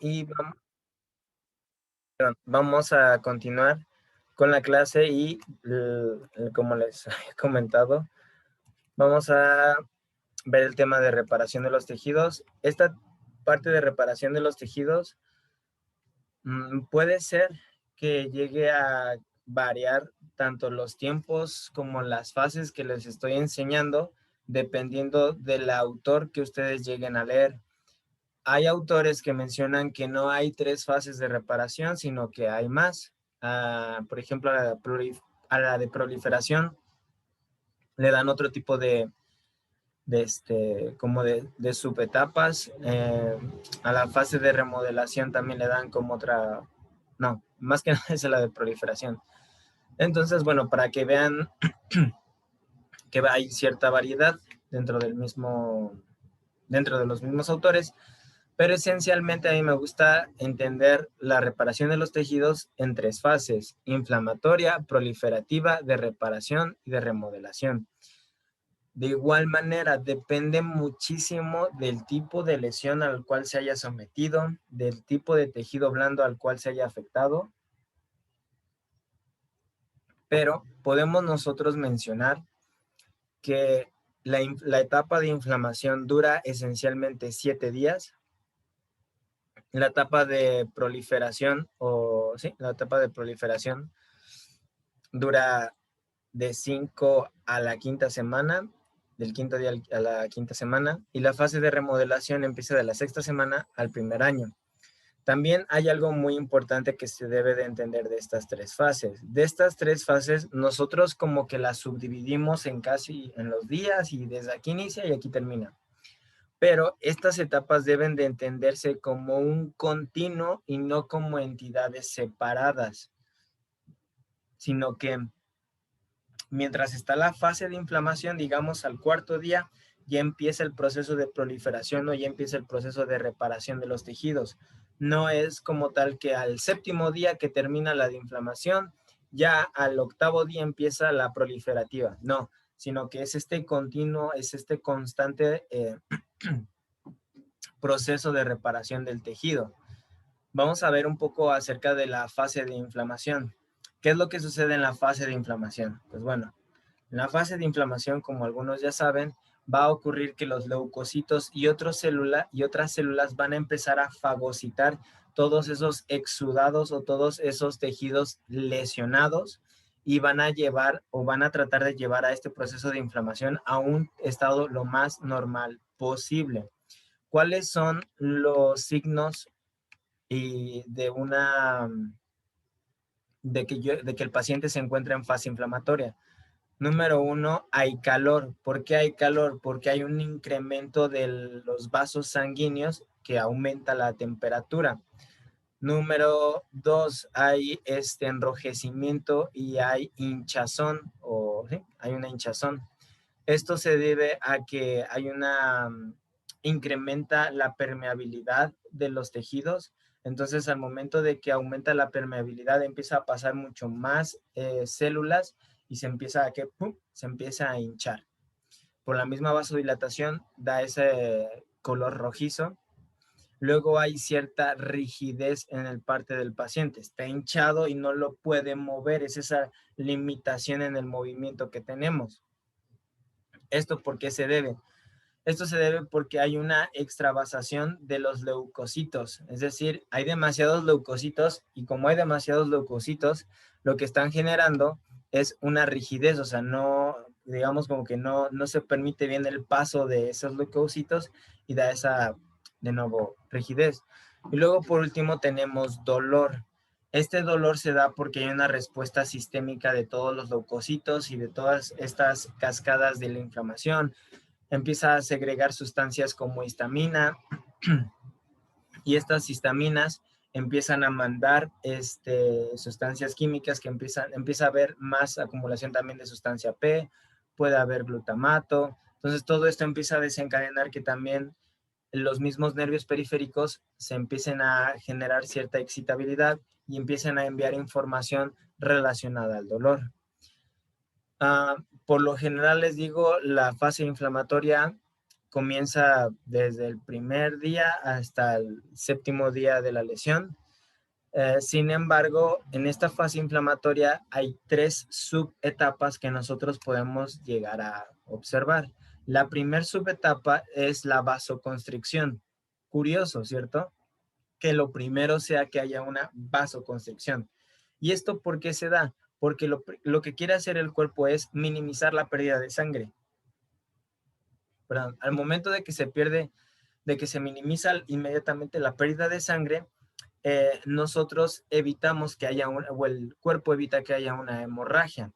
Y vamos a continuar con la clase y como les he comentado, vamos a ver el tema de reparación de los tejidos. Esta parte de reparación de los tejidos puede ser que llegue a variar tanto los tiempos como las fases que les estoy enseñando, dependiendo del autor que ustedes lleguen a leer. Hay autores que mencionan que no hay 3 fases de reparación, sino que hay más. Por ejemplo, a la de proliferación le dan otro tipo de subetapas. A la fase de remodelación también le dan como otra, no, más que nada es la de proliferación. Entonces, bueno, para que vean que hay cierta variedad dentro del mismo, dentro de los mismos autores, pero esencialmente a mí me gusta entender la reparación de los tejidos en 3 fases: inflamatoria, proliferativa, de reparación y de remodelación. De igual manera, depende muchísimo del tipo de lesión al cual se haya sometido, del tipo de tejido blando al cual se haya afectado, pero podemos nosotros mencionar que la etapa de inflamación dura esencialmente 7 días. La etapa de proliferación, la etapa de proliferación dura de 5 a la quinta semana, del quinto día a la quinta semana, y la fase de remodelación empieza de la sexta semana al primer año. También hay algo muy importante que se debe de entender de estas 3 fases. De estas 3 fases, nosotros como que las subdividimos en casi en los días, y desde aquí inicia y aquí termina. Pero estas etapas deben de entenderse como un continuo y no como entidades separadas, sino que mientras está la fase de inflamación, digamos al cuarto día, ya empieza el proceso de proliferación o ya empieza el proceso de reparación de los tejidos. No es como tal que al séptimo día que termina la de inflamación, ya al octavo día empieza la proliferativa. No, sino que es este continuo, es este constante proceso de reparación del tejido. Vamos a ver un poco acerca de la fase de inflamación. ¿Qué es lo que sucede en la fase de inflamación? Pues bueno, en la fase de inflamación, como algunos ya saben, va a ocurrir que los leucocitos y otras células van a empezar a fagocitar todos esos exudados o todos esos tejidos lesionados, y van a llevar o van a tratar de llevar a este proceso de inflamación a un estado lo más normal posible. ¿Cuáles son los signos y de que el paciente se encuentra en fase inflamatoria? Número 1, hay calor. ¿Por qué hay calor? Porque hay un incremento de los vasos sanguíneos que aumenta la temperatura. Número 2, hay este enrojecimiento y hay hinchazón, ¿sí? Hay una hinchazón. Esto se debe a que incrementa la permeabilidad de los tejidos. Entonces, al momento de que aumenta la permeabilidad, empieza a pasar mucho más células y se empieza a hinchar. Por la misma vasodilatación da ese color rojizo. Luego hay cierta rigidez en el parte del paciente. Está hinchado y no lo puede mover. Es esa limitación en el movimiento que tenemos. ¿Esto por qué se debe? Esto se debe porque hay una extravasación de los leucocitos. Es decir, hay demasiados leucocitos, y como hay demasiados leucocitos, lo que están generando es una rigidez. O sea, no, digamos como que no se permite bien el paso de esos leucocitos y da esa, de nuevo, rigidez. Y luego, por último, tenemos dolor. Este dolor se da porque hay una respuesta sistémica de todos los leucocitos y de todas estas cascadas de la inflamación. Empieza a segregar sustancias como histamina, y estas histaminas empiezan a mandar sustancias químicas que empieza a haber más acumulación también de sustancia P, puede haber glutamato. Entonces todo esto empieza a desencadenar que también los mismos nervios periféricos se empiecen a generar cierta excitabilidad y empiecen a enviar información relacionada al dolor. Por lo general les digo, la fase inflamatoria comienza desde el primer día hasta el séptimo día de la lesión. Sin embargo, en esta fase inflamatoria hay 3 subetapas que nosotros podemos llegar a observar. La primer subetapa es la vasoconstricción. Curioso, ¿cierto? Que lo primero sea que haya una vasoconstricción. ¿Y esto por qué se da? Porque lo que quiere hacer el cuerpo es minimizar la pérdida de sangre. Perdón, al momento de que se pierde, de que se minimiza inmediatamente la pérdida de sangre, nosotros evitamos que haya o el cuerpo evita que haya una hemorragia.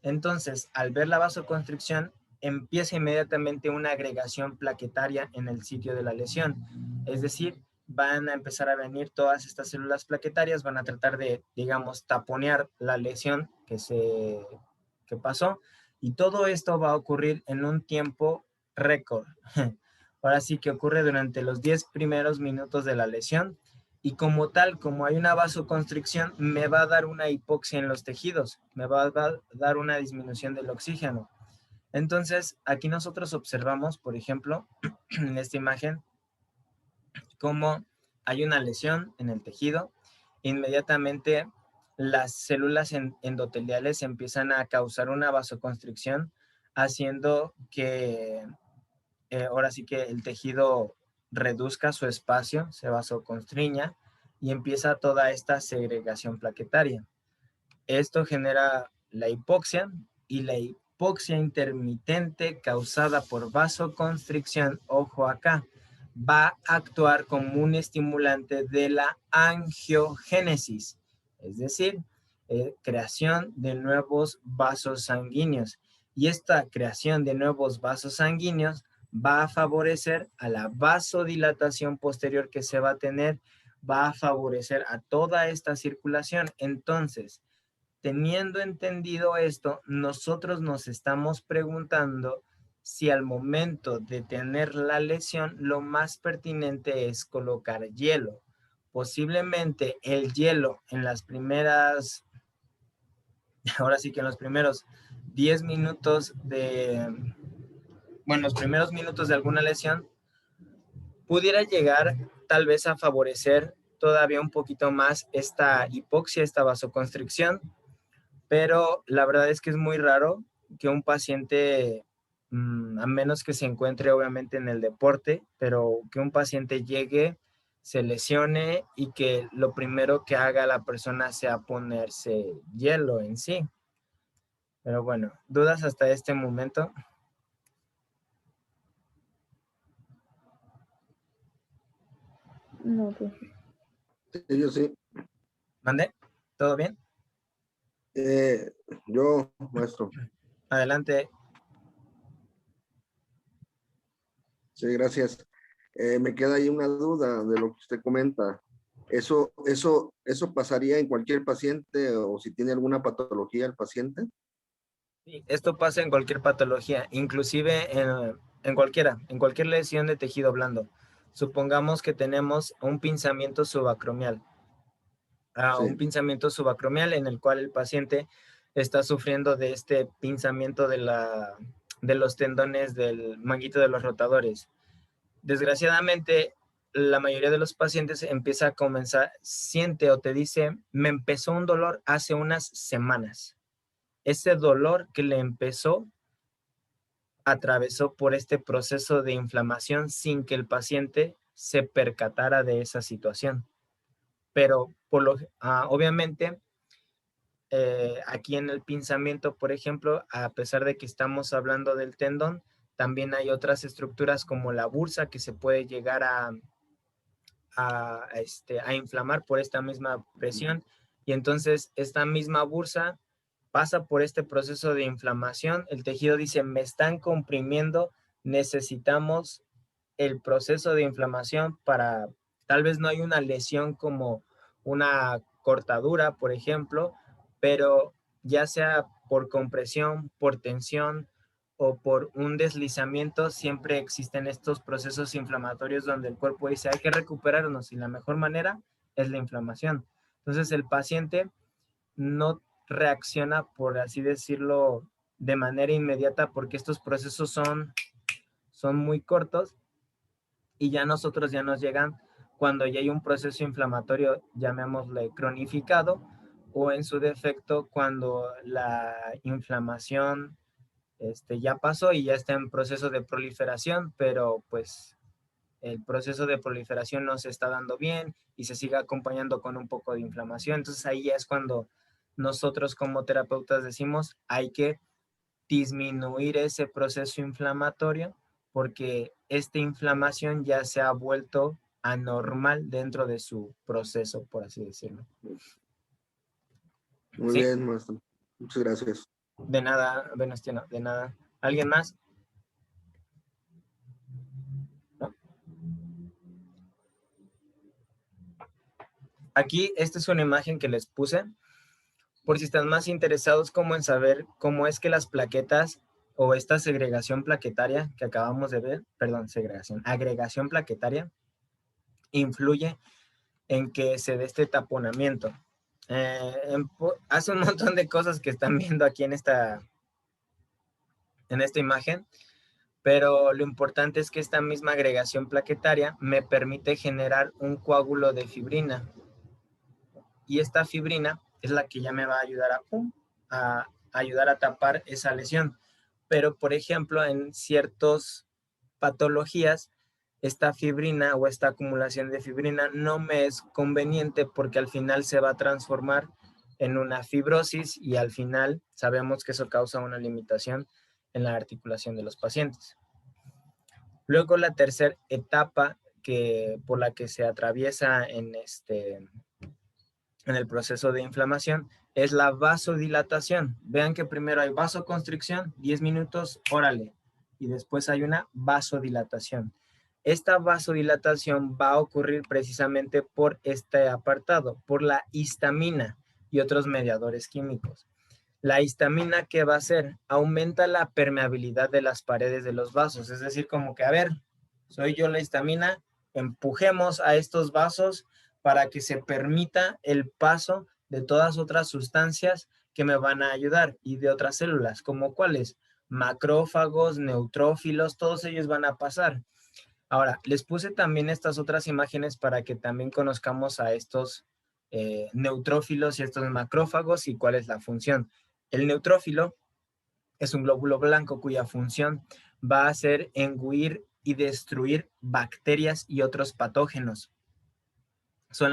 Entonces, al ver la vasoconstricción, empieza inmediatamente una agregación plaquetaria en el sitio de la lesión. Es decir, van a empezar a venir todas estas células plaquetarias, van a tratar de, digamos, taponear la lesión que pasó, y todo esto va a ocurrir en un tiempo récord. Ahora sí que ocurre durante los 10 primeros minutos de la lesión, y como tal, como hay una vasoconstricción, me va a dar una hipoxia en los tejidos, me va a dar una disminución del oxígeno. Entonces, aquí nosotros observamos, por ejemplo, en esta imagen, cómo hay una lesión en el tejido. Inmediatamente las células endoteliales empiezan a causar una vasoconstricción, haciendo que ahora sí que el tejido reduzca su espacio, se vasoconstriña y empieza toda esta segregación plaquetaria. Esto genera la hipoxia, y la hipoxia intermitente causada por vasoconstricción, ojo acá, va a actuar como un estimulante de la angiogénesis, es decir, creación de nuevos vasos sanguíneos. Y esta creación de nuevos vasos sanguíneos va a favorecer a la vasodilatación posterior que se va a tener, va a favorecer a toda esta circulación. Entonces, teniendo entendido esto, nosotros nos estamos preguntando si al momento de tener la lesión, lo más pertinente es colocar hielo. Posiblemente el hielo en las primeras, ahora sí que en los primeros 10 minutos los primeros minutos de alguna lesión, pudiera llegar tal vez a favorecer todavía un poquito más esta hipoxia, esta vasoconstricción, pero la verdad es que es muy raro que un paciente, a menos que se encuentre obviamente en el deporte, pero que un paciente llegue, se lesione y que lo primero que haga la persona sea ponerse hielo en sí. Pero bueno, ¿dudas hasta este momento? No, pues. Sí, yo sí. ¿Mande? ¿Todo bien? Yo, maestro. Adelante. Sí, gracias. Me queda ahí una duda de lo que usted comenta. ¿Eso pasaría en cualquier paciente o si tiene alguna patología el paciente? Sí, esto pasa en cualquier patología, inclusive en cualquier lesión de tejido blando. Supongamos que tenemos un pinzamiento subacromial. Un Sí. pinzamiento subacromial en el cual el paciente está sufriendo de este pinzamiento de los tendones del manguito de los rotadores. Desgraciadamente, la mayoría de los pacientes empieza a comenzar, siente o te dice, me empezó un dolor hace unas semanas. Ese dolor que le empezó atravesó por este proceso de inflamación sin que el paciente se percatara de esa situación. Pero obviamente, aquí en el pinzamiento, por ejemplo, a pesar de que estamos hablando del tendón, también hay otras estructuras como la bursa que se puede llegar a inflamar por esta misma presión, y entonces esta misma bursa pasa por este proceso de inflamación, el tejido dice, me están comprimiendo, necesitamos el proceso de inflamación para, tal vez no hay una lesión como una cortadura, por ejemplo, pero ya sea por compresión, por tensión o por un deslizamiento, siempre existen estos procesos inflamatorios donde el cuerpo dice, hay que recuperarnos y la mejor manera es la inflamación. Entonces el paciente no reacciona, por así decirlo, de manera inmediata porque estos procesos son muy cortos y ya nosotros ya nos llegan cuando ya hay un proceso inflamatorio, llamémosle cronificado, o en su defecto cuando la inflamación ya pasó y ya está en proceso de proliferación, pero pues el proceso de proliferación no se está dando bien y se sigue acompañando con un poco de inflamación. Entonces ahí ya es cuando nosotros como terapeutas decimos hay que disminuir ese proceso inflamatorio porque esta inflamación ya se ha vuelto anormal dentro de su proceso, por así decirlo. Muy ¿Sí? bien, maestro. Muchas gracias. De nada, Venustiano, de nada. ¿Alguien más? ¿No? Aquí, esta es una imagen que les puse por si están más interesados como en saber cómo es que las plaquetas o esta segregación plaquetaria que acabamos de ver, perdón, agregación plaquetaria, influye en que se dé este taponamiento. Hace un montón de cosas que están viendo aquí en esta imagen, pero lo importante es que esta misma agregación plaquetaria me permite generar un coágulo de fibrina. Y esta fibrina es la que ya me va a ayudar a ayudar a tapar esa lesión. Pero, por ejemplo, en ciertas patologías, esta fibrina o esta acumulación de fibrina no me es conveniente porque al final se va a transformar en una fibrosis y al final sabemos que eso causa una limitación en la articulación de los pacientes. Luego la tercera etapa por la que se atraviesa en el proceso de inflamación es la vasodilatación. Vean que primero hay vasoconstricción, 10 minutos, órale, y después hay una vasodilatación. Esta vasodilatación va a ocurrir precisamente por este apartado, por la histamina y otros mediadores químicos. La histamina, ¿qué va a hacer? Aumenta la permeabilidad de las paredes de los vasos, es decir, como que, a ver, soy yo la histamina, empujemos a estos vasos para que se permita el paso de todas otras sustancias que me van a ayudar y de otras células, como cuáles, macrófagos, neutrófilos, todos ellos van a pasar. Ahora, les puse también estas otras imágenes para que también conozcamos a estos neutrófilos y estos macrófagos y cuál es la función. El neutrófilo es un glóbulo blanco cuya función va a ser engullir y destruir bacterias y otros patógenos. Son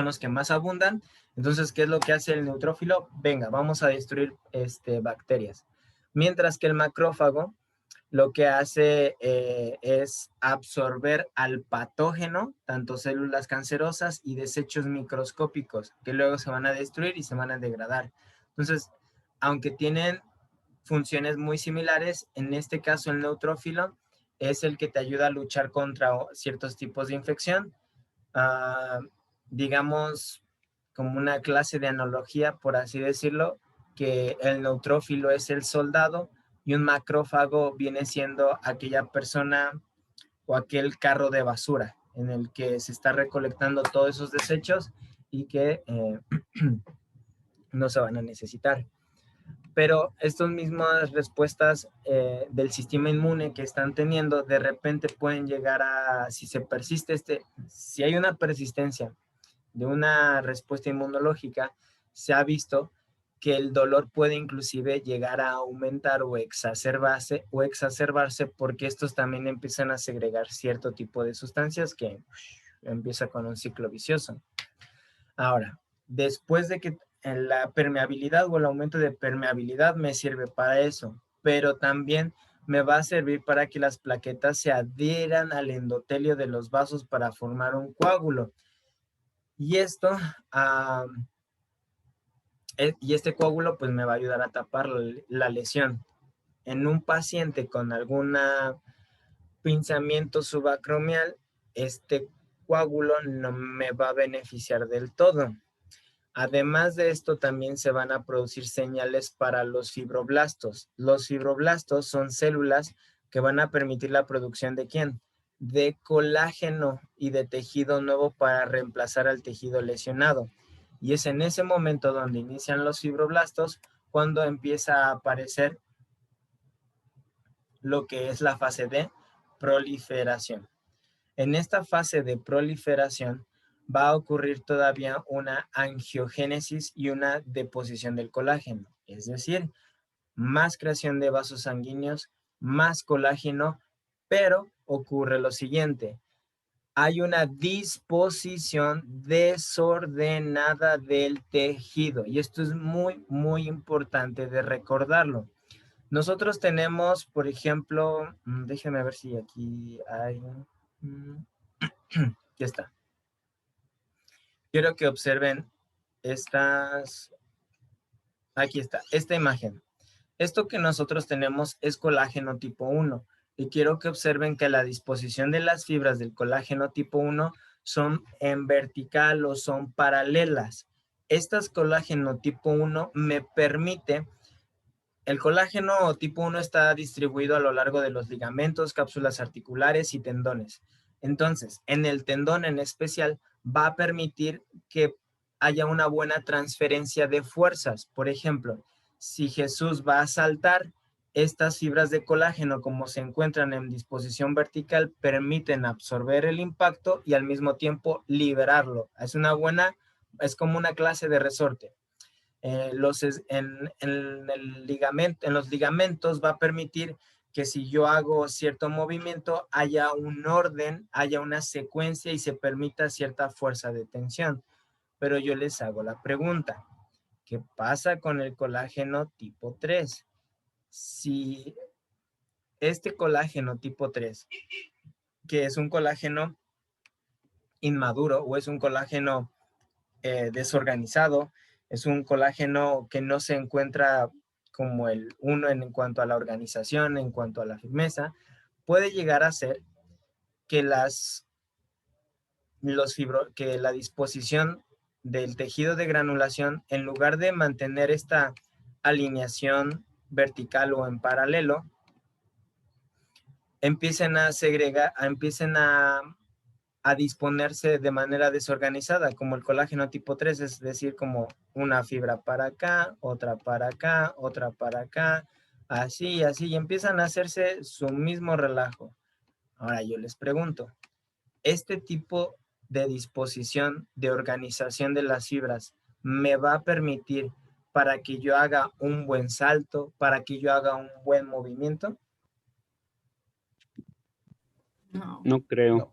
los que más abundan. Entonces, ¿qué es lo que hace el neutrófilo? Venga, vamos a destruir bacterias. Mientras que el macrófago lo que hace es absorber al patógeno, tanto células cancerosas y desechos microscópicos, que luego se van a destruir y se van a degradar. Entonces, aunque tienen funciones muy similares, en este caso el neutrófilo es el que te ayuda a luchar contra ciertos tipos de infección. Digamos, como una clase de analogía, por así decirlo, que el neutrófilo es el soldado y un macrófago viene siendo aquella persona o aquel carro de basura en el que se está recolectando todos esos desechos y que no se van a necesitar. Pero estas mismas respuestas del sistema inmune que están teniendo, de repente pueden llegar a, si se persiste si hay una persistencia de una respuesta inmunológica, se ha visto que el dolor puede inclusive llegar a aumentar o exacerbarse porque estos también empiezan a segregar cierto tipo de sustancias que empieza con un ciclo vicioso. Ahora, después de que la permeabilidad o el aumento de permeabilidad me sirve para eso, pero también me va a servir para que las plaquetas se adhieran al endotelio de los vasos para formar un coágulo. Y esto, y este coágulo pues me va a ayudar a tapar la lesión. En un paciente con algún pinzamiento subacromial, este coágulo no me va a beneficiar del todo. Además de esto, también se van a producir señales para los fibroblastos. Los fibroblastos son células que van a permitir la producción ¿de quién? De colágeno y de tejido nuevo para reemplazar al tejido lesionado. Y es en ese momento donde inician los fibroblastos cuando empieza a aparecer lo que es la fase D proliferación. En esta fase de proliferación va a ocurrir todavía una angiogénesis y una deposición del colágeno, es decir, más creación de vasos sanguíneos, más colágeno, pero ocurre lo siguiente: hay una disposición desordenada del tejido, y esto es muy, muy importante de recordarlo. Nosotros tenemos, por ejemplo, déjenme ver si aquí hay, ya está. Quiero que observen aquí está, esta imagen. Esto que nosotros tenemos es colágeno tipo 1, y quiero que observen que la disposición de las fibras del colágeno tipo 1 son en vertical o son paralelas. Estas colágeno tipo 1 me permite. El colágeno tipo 1 está distribuido a lo largo de los ligamentos, cápsulas articulares y tendones. Entonces, en el tendón en especial, va a permitir que haya una buena transferencia de fuerzas. Por ejemplo, si Jesús va a saltar, estas fibras de colágeno, como se encuentran en disposición vertical, permiten absorber el impacto y al mismo tiempo liberarlo. Es como una clase de resorte. En los ligamentos va a permitir que si yo hago cierto movimiento, haya un orden, haya una secuencia y se permita cierta fuerza de tensión. Pero yo les hago la pregunta: ¿qué pasa con el colágeno tipo 3? Si este colágeno tipo 3, que es un colágeno inmaduro o es un colágeno desorganizado, es un colágeno que no se encuentra como el uno en cuanto a la organización, en cuanto a la firmeza, puede llegar a ser que que la disposición del tejido de granulación, en lugar de mantener esta alineación vertical o en paralelo, empiecen a segregar, empiecen a disponerse de manera desorganizada, como el colágeno tipo 3, es decir, como una fibra para acá, otra para acá, otra para acá, así, así, y empiezan a hacerse su mismo relajo. Ahora yo les pregunto, ¿este tipo de disposición, de organización de las fibras, me va a permitir para que yo haga un buen salto, para que yo haga un buen movimiento? No, no creo. No.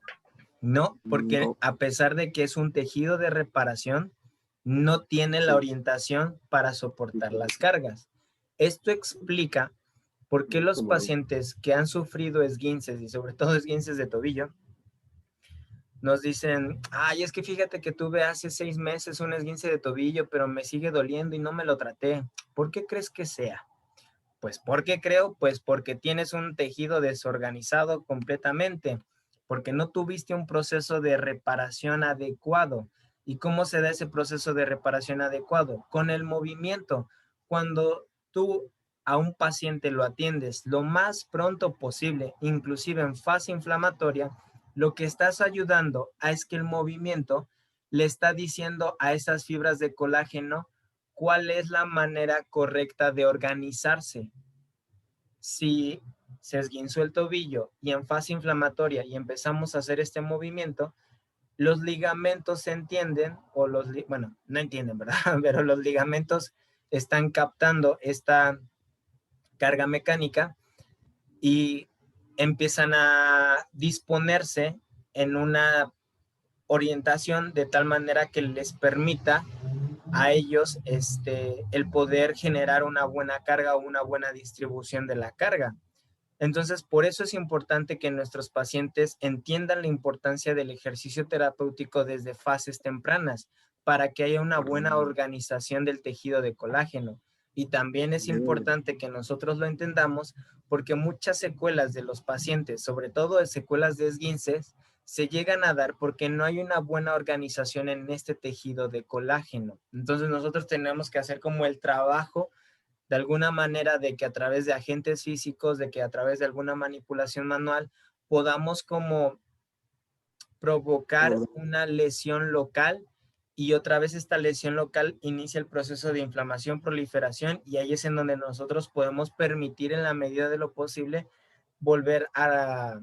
No, porque No. a pesar de que es un tejido de reparación, no tiene la orientación para soportar las cargas. Esto explica por qué los pacientes que han sufrido esguinces, y sobre todo esguinces de tobillo, nos dicen: ay, es que fíjate que tuve hace 6 meses un esguince de tobillo, pero me sigue doliendo y no me lo traté. ¿Por qué crees que sea? Pues, ¿por qué creo? Pues porque tienes un tejido desorganizado completamente, porque no tuviste un proceso de reparación adecuado. ¿Y cómo se da ese proceso de reparación adecuado? Con el movimiento. Cuando tú a un paciente lo atiendes lo más pronto posible, inclusive en fase inflamatoria, lo que estás ayudando es que el movimiento le está diciendo a esas fibras de colágeno cuál es la manera correcta de organizarse. Si se esguinzó el tobillo y en fase inflamatoria y empezamos a hacer este movimiento, los ligamentos se entienden, bueno, no entienden, ¿verdad? Pero los ligamentos están captando esta carga mecánica y empiezan a disponerse en una orientación de tal manera que les permita a ellos el poder generar una buena carga o una buena distribución de la carga. Entonces, por eso es importante que nuestros pacientes entiendan la importancia del ejercicio terapéutico desde fases tempranas, para que haya una buena organización del tejido de colágeno. Y también es importante que nosotros lo entendamos, porque muchas secuelas de los pacientes, sobre todo de secuelas de esguinces, se llegan a dar porque no hay una buena organización en este tejido de colágeno. Entonces nosotros tenemos que hacer como el trabajo de alguna manera, de que a través de agentes físicos, de que a través de alguna manipulación manual, podamos como provocar una lesión local, y otra vez esta lesión local inicia el proceso de inflamación, proliferación, y ahí es en donde nosotros podemos permitir, en la medida de lo posible, volver a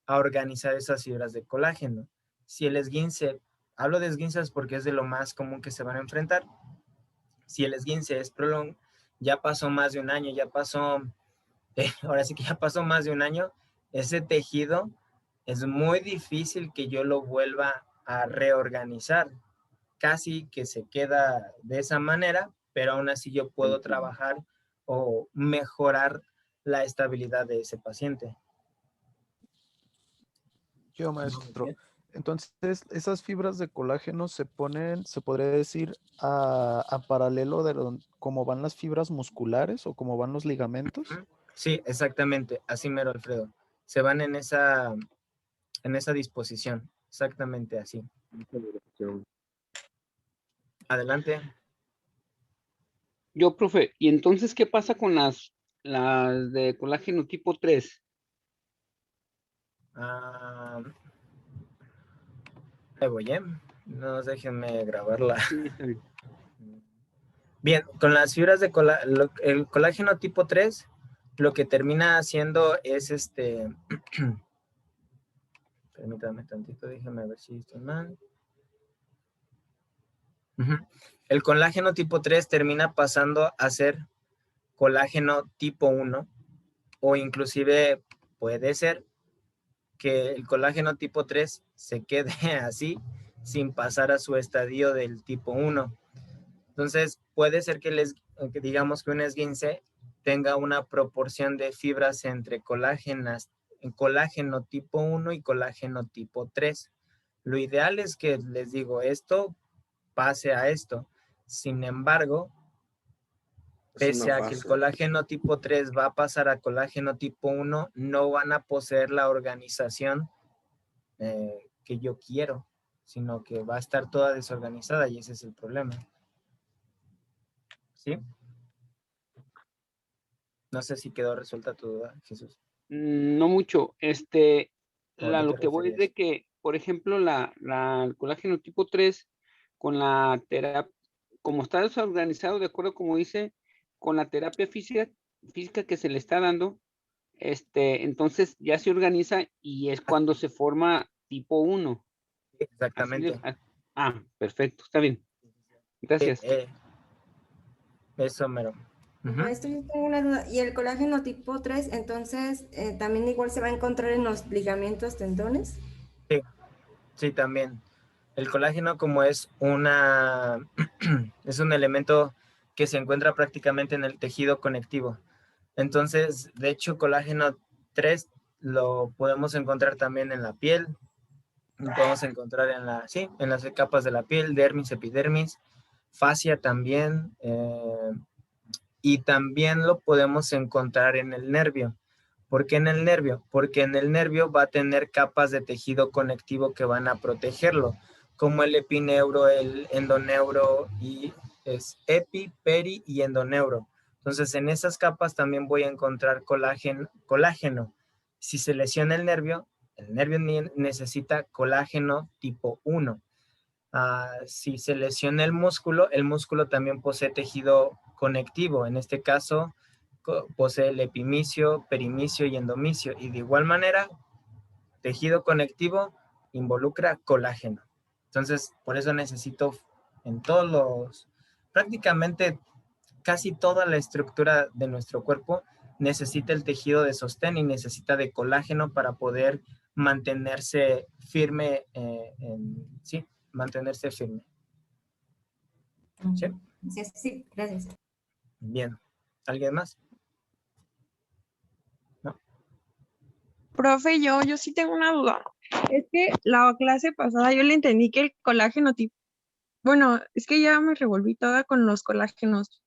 a organizar esas fibras de colágeno. Si el esguince, hablo de esguinces porque es de lo más común que se van a enfrentar. Si el esguince es prolongado, ya pasó más de un año, ya pasó, ahora sí que ya pasó más de un año, ese tejido es muy difícil que yo lo vuelva a reorganizar. Casi que se queda de esa manera, pero aún así yo puedo trabajar o mejorar la estabilidad de ese paciente. Yo, maestro. Entonces, esas fibras de colágeno se ponen, se podría decir, a paralelo de cómo van las fibras musculares o cómo van los ligamentos. Sí, exactamente. Así mero, Alfredo. Se van en esa disposición. Exactamente así. Adelante. Yo, profe, ¿y entonces qué pasa con las de colágeno tipo 3? Ahí voy, ¿eh? No, déjenme grabarla. Sí, está bien. Bien, con las fibras de el colágeno tipo 3, lo que termina haciendo es permítame tantito, déjenme ver si estoy mal. El colágeno tipo 3 termina pasando a ser colágeno tipo 1, o inclusive puede ser que el colágeno tipo 3 se quede así sin pasar a su estadio del tipo 1. Entonces, puede ser que digamos que un esguince tenga una proporción de fibras entre colágeno tipo 1 y colágeno tipo 3. Lo ideal es que, les digo, esto pase a esto. Sin embargo, pese a que el colágeno tipo 3 va a pasar a colágeno tipo 1, no van a poseer la organización que yo quiero, sino que va a estar toda desorganizada y ese es el problema. ¿Sí? No sé si quedó resuelta tu duda, Jesús. No mucho. Lo que voy es de que, por ejemplo, el colágeno tipo 3 con la terapia, como está desorganizado, de acuerdo como dice, con la terapia física que se le está dando, entonces ya se organiza y es cuando se forma tipo 1. Exactamente. Perfecto, está bien. Gracias. Eso mero. Maestro, yo tengo una duda. ¿Y el colágeno tipo 3, entonces, también igual se va a encontrar en los ligamentos, tendones? Sí, sí, también. El colágeno, como es es un elemento que se encuentra prácticamente en el tejido conectivo. Entonces, de hecho, colágeno 3 lo podemos encontrar también en la piel. Lo podemos encontrar en las capas de la piel, dermis, epidermis, fascia también. Y también lo podemos encontrar en el nervio. ¿Por qué en el nervio? Porque en el nervio va a tener capas de tejido conectivo que van a protegerlo, como el epineuro, el endoneuro, y es epi, peri y endoneuro. Entonces, en esas capas también voy a encontrar colágeno. Si se lesiona el nervio necesita colágeno tipo 1. Si se lesiona el músculo también posee tejido conectivo. En este caso, posee el epimicio, perimicio y endomicio. Y de igual manera, tejido conectivo involucra colágeno. Entonces, por eso necesito en prácticamente casi toda la estructura de nuestro cuerpo necesita el tejido de sostén y necesita de colágeno para poder mantenerse firme, mantenerse firme. ¿Sí? Sí, gracias. Bien. ¿Alguien más? ¿No? Profe, yo sí tengo una duda. Es que la clase pasada yo le entendí que el colágeno tipo, bueno, es que ya me revolví toda con los colágenos.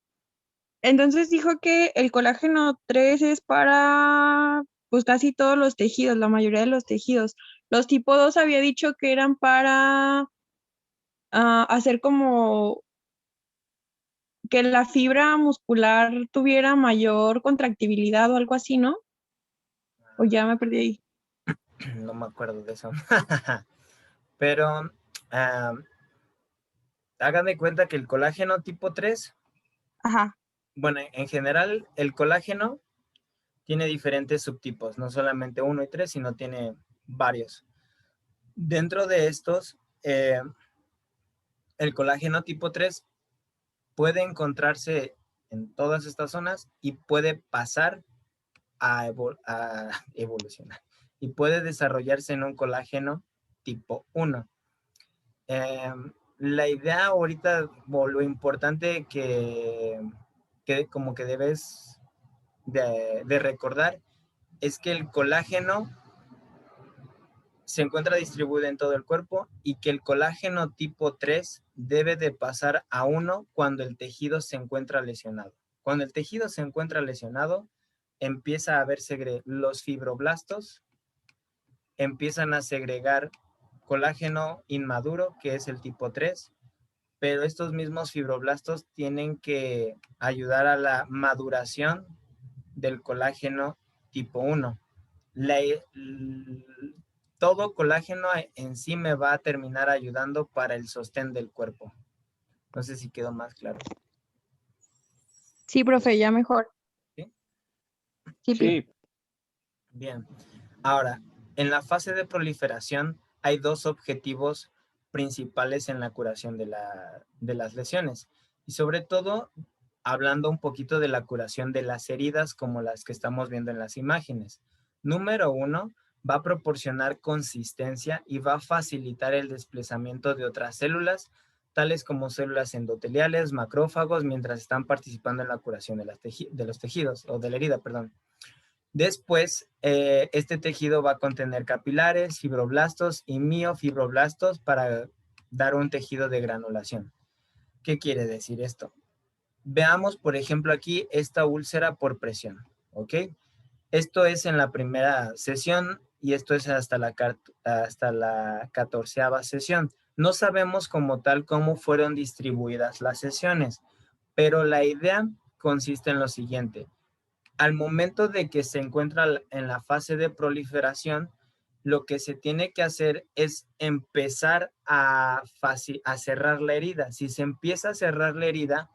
Entonces dijo que el colágeno 3 es para, pues casi todos los tejidos, la mayoría de los tejidos. Los tipo 2 había dicho que eran para hacer como que la fibra muscular tuviera mayor contractibilidad o algo así, ¿no? O ya me perdí ahí. No me acuerdo de eso. Pero hagan de cuenta que el colágeno tipo 3, Ajá. bueno, en general el colágeno tiene diferentes subtipos, no solamente 1 y 3, sino tiene varios. Dentro de estos, el colágeno tipo 3 puede encontrarse en todas estas zonas y puede pasar a evolucionar y puede desarrollarse en un colágeno tipo 1. La idea ahorita, o lo importante que como que debes de recordar, es que el colágeno se encuentra distribuido en todo el cuerpo y que el colágeno tipo 3 debe de pasar a 1 cuando el tejido se encuentra lesionado. Cuando el tejido se encuentra lesionado, empieza a verse los fibroblastos, empiezan a segregar colágeno inmaduro, que es el tipo 3, pero estos mismos fibroblastos tienen que ayudar a la maduración del colágeno tipo 1. Todo colágeno en sí me va a terminar ayudando para el sostén del cuerpo. No sé si quedó más claro. Sí, profe, ya mejor. ¿Sí? Sí. Bien. Ahora, en la fase de proliferación hay dos objetivos principales en la curación de las lesiones. Y sobre todo, hablando un poquito de la curación de las heridas como las que estamos viendo en las imágenes. Número 1, va a proporcionar consistencia y va a facilitar el desplazamiento de otras células, tales como células endoteliales, macrófagos, mientras están participando en la curación de los tejidos, o de la herida, perdón. Después, este tejido va a contener capilares, fibroblastos y miofibroblastos para dar un tejido de granulación. ¿Qué quiere decir esto? Veamos, por ejemplo, aquí esta úlcera por presión, ¿ok? Esto es en la primera sesión y esto es hasta la 14ª sesión. No sabemos como tal cómo fueron distribuidas las sesiones, pero la idea consiste en lo siguiente. Al momento de que se encuentra en la fase de proliferación, lo que se tiene que hacer es empezar a cerrar la herida. Si se empieza a cerrar la herida,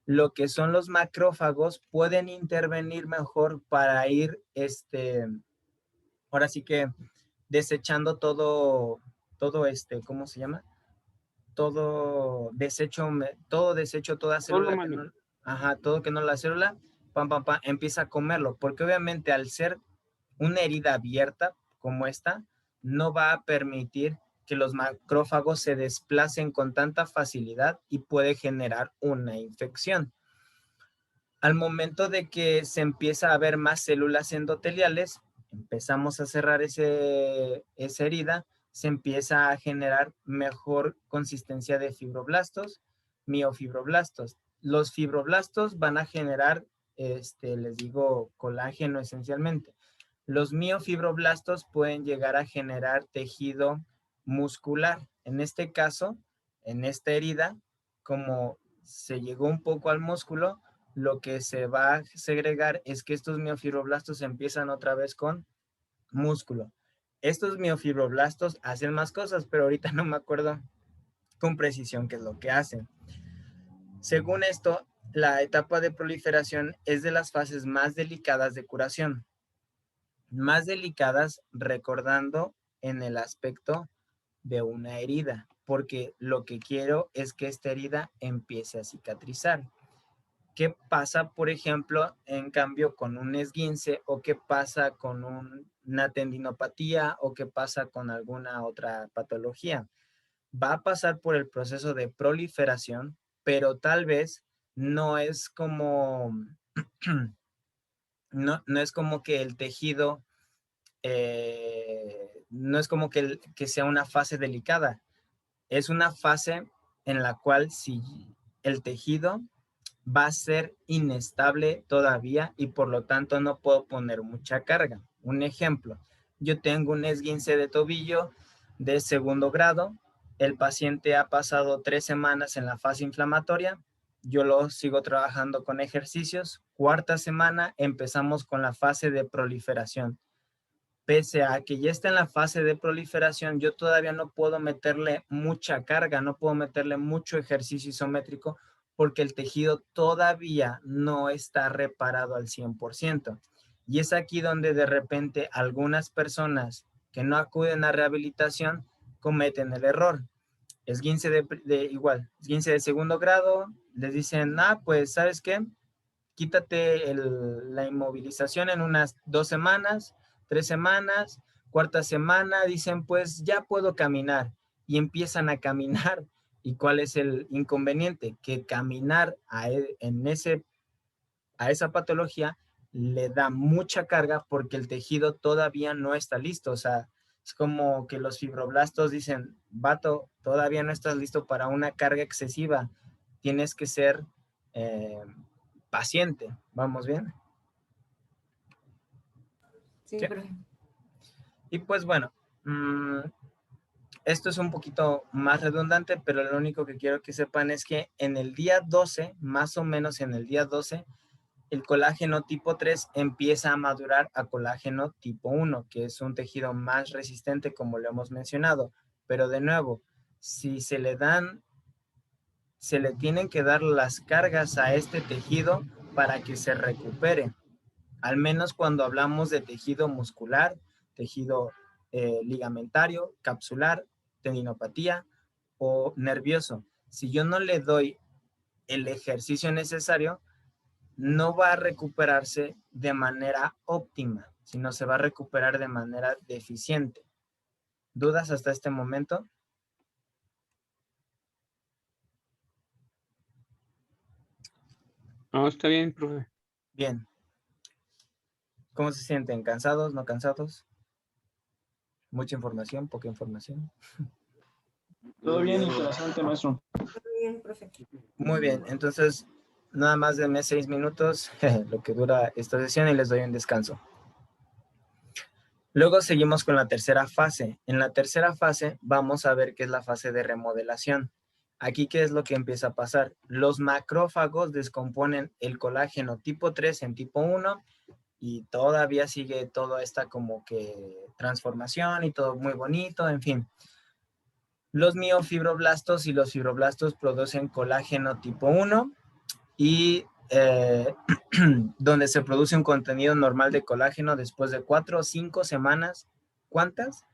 lo que son los macrófagos pueden intervenir mejor para ir, ahora sí que desechando todo, ¿cómo se llama? Todo desecho, toda célula que no, todo que no la célula, empieza a comerlo, porque obviamente al ser una herida abierta como esta, no va a permitir que los macrófagos se desplacen con tanta facilidad y puede generar una infección. Al momento de que se empieza a ver más células endoteliales, empezamos a cerrar esa herida, se empieza a generar mejor consistencia de fibroblastos, miofibroblastos. Los fibroblastos van a generar, les digo, colágeno esencialmente. Los miofibroblastos pueden llegar a generar tejido muscular. En este caso, en esta herida, como se llegó un poco al músculo, lo que se va a segregar es que estos miofibroblastos empiezan otra vez con músculo. Estos miofibroblastos hacen más cosas, pero ahorita no me acuerdo con precisión qué es lo que hacen. Según esto, la etapa de proliferación es de las fases más delicadas de curación. Más delicadas recordando en el aspecto de una herida, porque lo que quiero es que esta herida empiece a cicatrizar. ¿Qué pasa, por ejemplo, en cambio con un esguince o qué pasa con una tendinopatía o qué pasa con alguna otra patología? Va a pasar por el proceso de proliferación, pero tal vez no es como, no es como que el tejido, no es como que sea una fase delicada. Es una fase en la cual si el tejido va a ser inestable todavía y por lo tanto no puedo poner mucha carga. Un ejemplo, yo tengo un esguince de tobillo de 2º grado, el paciente ha pasado 3 semanas en la fase inflamatoria, yo lo sigo trabajando con ejercicios, 4ª semana empezamos con la fase de proliferación. Pese a que ya está en la fase de proliferación, yo todavía no puedo meterle mucha carga, no puedo meterle mucho ejercicio isométrico porque el tejido todavía no está reparado al 100%. Y es aquí donde de repente algunas personas que no acuden a rehabilitación cometen el error. Esguince esguince de segundo grado, les dicen, pues, ¿sabes qué? Quítate la inmovilización en unas 2 semanas, 3 semanas, cuarta semana, dicen, pues ya puedo caminar, y empiezan a caminar. ¿Y cuál es el inconveniente? Que caminar a esa patología le da mucha carga porque el tejido todavía no está listo. O sea, es como que los fibroblastos dicen, vato, todavía no estás listo para una carga excesiva. Tienes que ser paciente. ¿Vamos bien? Sí, Sí. profe. Y pues bueno, esto es un poquito más redundante, pero lo único que quiero que sepan es que en el día 12, más o menos en el día 12, el colágeno tipo 3 empieza a madurar a colágeno tipo 1, que es un tejido más resistente, como lo hemos mencionado. Pero de nuevo, si se le tienen que dar las cargas a este tejido para que se recupere. Al menos cuando hablamos de tejido muscular, tejido ligamentario, capsular, tendinopatía o nervioso. Si yo no le doy el ejercicio necesario, no va a recuperarse de manera óptima, sino se va a recuperar de manera deficiente. ¿Dudas hasta este momento? No, está bien, profe. Bien. ¿Cómo se sienten? ¿Cansados? ¿No cansados? ¿Mucha información? ¿Poca información? Todo bien, interesante, maestro. Muy bien, profe. Muy bien, entonces nada más denme 6 minutos, lo que dura esta sesión, y les doy un descanso. Luego seguimos con la tercera fase. En la tercera fase vamos a ver qué es la fase de remodelación. Aquí, ¿qué es lo que empieza a pasar? Los macrófagos descomponen el colágeno tipo 3 en tipo 1 y todavía sigue toda esta como que transformación y todo muy bonito, en fin. Los miofibroblastos y los fibroblastos producen colágeno tipo 1 y donde se produce un contenido normal de colágeno después de 4 o 5 semanas. ¿Cuántas?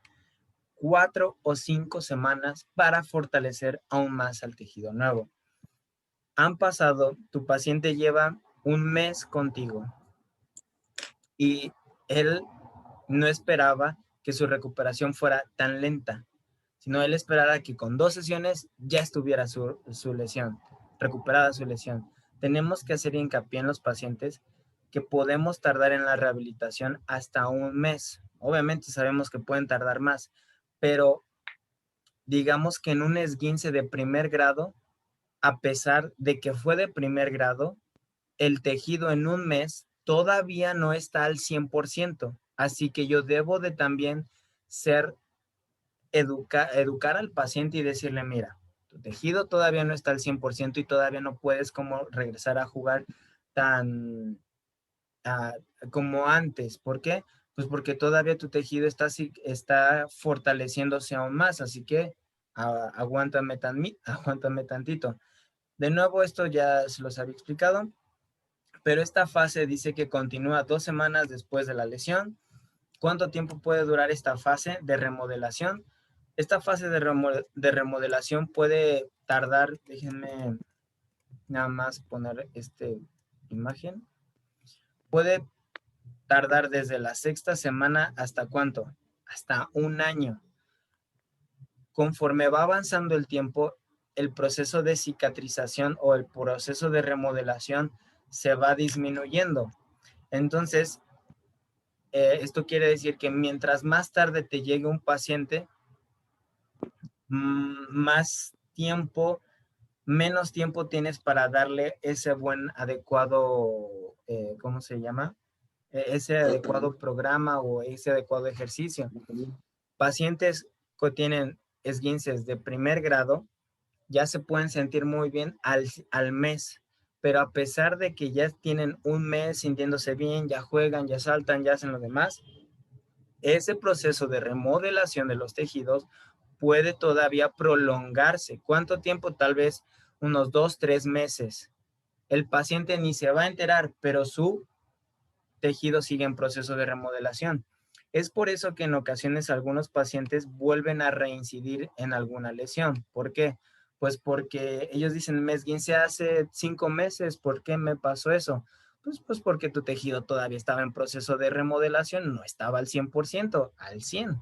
4 o 5 semanas para fortalecer aún más al tejido nuevo. Tu paciente lleva un mes contigo y él no esperaba que su recuperación fuera tan lenta, sino él esperaba que con 2 sesiones ya estuviera su lesión, recuperada su lesión. Tenemos que hacer hincapié en los pacientes que podemos tardar en la rehabilitación hasta un mes. Obviamente sabemos que pueden tardar más, pero digamos que en un esguince de primer grado, a pesar de que fue de primer grado, el tejido en un mes todavía no está al 100%. Así que yo debo de también educar al paciente y decirle, mira, tu tejido todavía no está al 100% y todavía no puedes como regresar a jugar tan como antes. ¿Por qué? Pues porque todavía tu tejido está fortaleciéndose aún más, así que aguántame tantito. De nuevo, esto ya se los había explicado, pero esta fase dice que continúa 2 semanas después de la lesión. ¿Cuánto tiempo puede durar esta fase de remodelación? Esta fase de remodelación puede tardar, déjenme nada más poner esta imagen, puede tardar desde la 6ª semana hasta ¿cuánto? Hasta un año. Conforme va avanzando el tiempo, el proceso de cicatrización o el proceso de remodelación se va disminuyendo. Entonces, esto quiere decir que mientras más tarde te llegue un paciente, menos tiempo tienes para darle ese buen adecuado, ¿cómo se llama? Ese adecuado programa o ese adecuado ejercicio. Pacientes que tienen esguinces de primer grado ya se pueden sentir muy bien al mes, pero a pesar de que ya tienen un mes sintiéndose bien, ya juegan, ya saltan, ya hacen lo demás, ese proceso de remodelación de los tejidos puede todavía prolongarse. ¿Cuánto tiempo? Tal vez unos 2, 3 meses. El paciente ni se va a enterar, pero su tejido sigue en proceso de remodelación. Es por eso que en ocasiones algunos pacientes vuelven a reincidir en alguna lesión. ¿Por qué? Pues porque ellos dicen, me esguincé hace 5 meses, ¿por qué me pasó eso? Pues porque tu tejido todavía estaba en proceso de remodelación, no estaba al 100%, al 100%.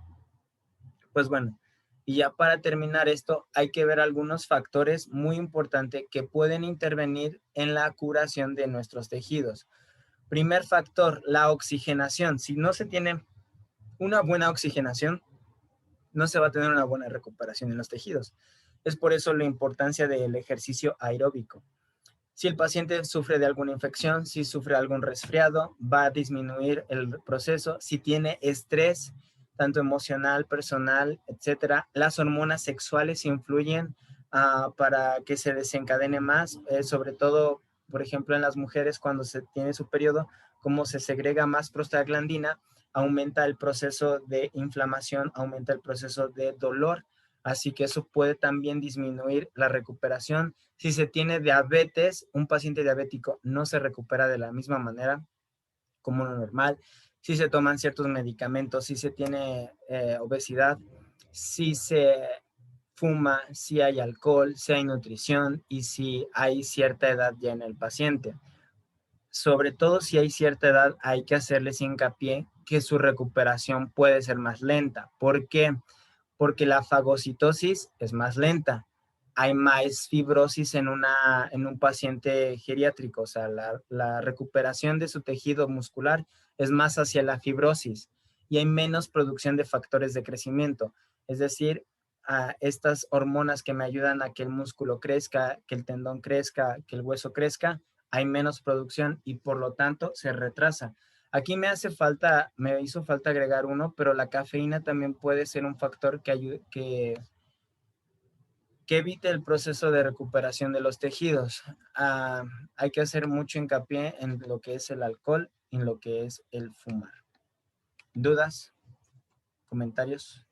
Pues bueno, y ya para terminar esto, hay que ver algunos factores muy importantes que pueden intervenir en la curación de nuestros tejidos. Primer factor, la oxigenación. Si no se tiene una buena oxigenación, no se va a tener una buena recuperación en los tejidos. Es por eso la importancia del ejercicio aeróbico. Si el paciente sufre de alguna infección, si sufre algún resfriado, va a disminuir el proceso. Si tiene estrés, tanto emocional, personal, etcétera, las hormonas sexuales influyen para que se desencadene más, sobre todo, por ejemplo, en las mujeres cuando se tiene su periodo, como se segrega más prostaglandina, aumenta el proceso de inflamación, aumenta el proceso de dolor, así que eso puede también disminuir la recuperación. Si se tiene diabetes, un paciente diabético no se recupera de la misma manera como uno normal. Si se toman ciertos medicamentos, si se tiene obesidad, si se fuma, si hay alcohol, si hay nutrición y si hay cierta edad ya en el paciente. Sobre todo si hay cierta edad, hay que hacerles hincapié que su recuperación puede ser más lenta. ¿Por qué? Porque la fagocitosis es más lenta. Hay más fibrosis en un paciente geriátrico, o sea, la recuperación de su tejido muscular es más hacia la fibrosis y hay menos producción de factores de crecimiento. Es decir, estas hormonas que me ayudan a que el músculo crezca, que el tendón crezca, que el hueso crezca, hay menos producción y por lo tanto se retrasa. Aquí me hizo falta agregar uno, pero la cafeína también puede ser un factor que ayude, que evite el proceso de recuperación de los tejidos. Hay que hacer mucho hincapié en lo que es el alcohol y en lo que es el fumar. ¿Dudas? ¿Comentarios?